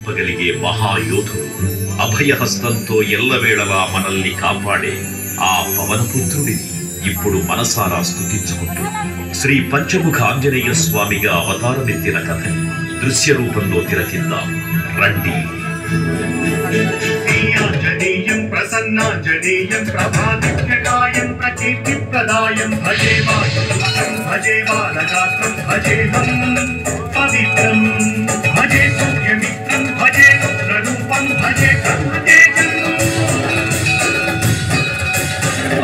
గలిగే మహాయోధుడు అభయహస్తంతో ఎల్లవేళలా మనల్ని కాపాడే ఆ పవనపుత్రుడిని ఇప్పుడు మనసారా స్తుతించుకుంటూ శ్రీ పంచముఖ ఆంజనేయ స్వామిగా అవతారమెత్తిన కథని దృశ్య రూపంలో తిలకిద్దాం రండి. ఆంజనేయం ప్రసన్నాంజనేయం ప్రభాదివ్యకాయం ప్రకీర్తిప్రదాయం భజే వాయుం భజే బాలగాత్రం భజేహం పవిత్రం భజే సూర్యమిత్రం భజే రుద్రరూపం భజే కరుణతేజం.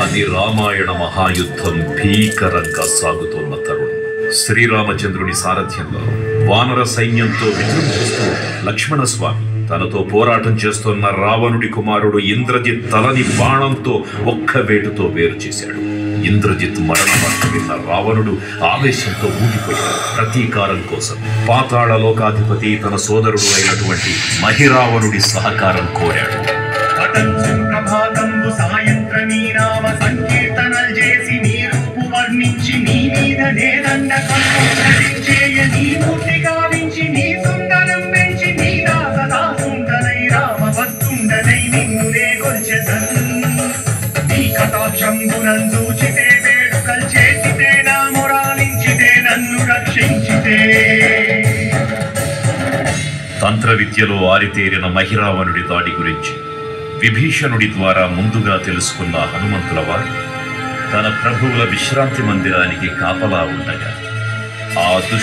అది రామాయణ మహాయుద్ధం భీకరంగా సాగుతోన్న తరుణం. శ్రీరామచంద్రుని సారథ్యంలో వానర సైన్యంతో విజృంభిస్తూ లక్ష్మణస్వామి తనతో పోరాటం చేస్తున్న రావణుడి కుమారుడు ఇంద్రజిత్ తలని బాణంతో ఒక్క వేటుతో వేరు చేశాడు. ఇంద్రజిత్ మరణ వార్త విన్న రావణుడు ఆవేశంతో ఊగిపోయాడు. ప్రతీకారం కోసం పాతాళ లోకాధిపతి తన సోదరుడు అయినటువంటి మహిరావణుడి సహకారం కోరాడు. ప్రభాతంబు సాయంత్రమీ నామ సంకీర్తనలు చేసి నీ రూపు వర్ణించి నీ మీద నేదండ కల్పించేయ నీ మూర్తి గావించి నీ సుందరం పెంచి నీ దాసదాసుండనై రామభక్తుండనై నిన్నునే గొల్చెదన్. నీ కటాక్షంబునం చూచితే వేడుకలు చేసితే నా మొరాలించితే నన్ను రక్షించితే. తంత్ర విద్యలో ఆరితేరిన మహిరావణుడి దాడి గురించి విభీషణుడి ద్వారా ముందుగా తెలుసుకున్న హనుమంతుల వారు తన ప్రభువుల విశ్రాంతి మందిరానికి కాపలా ఉండగా ఆ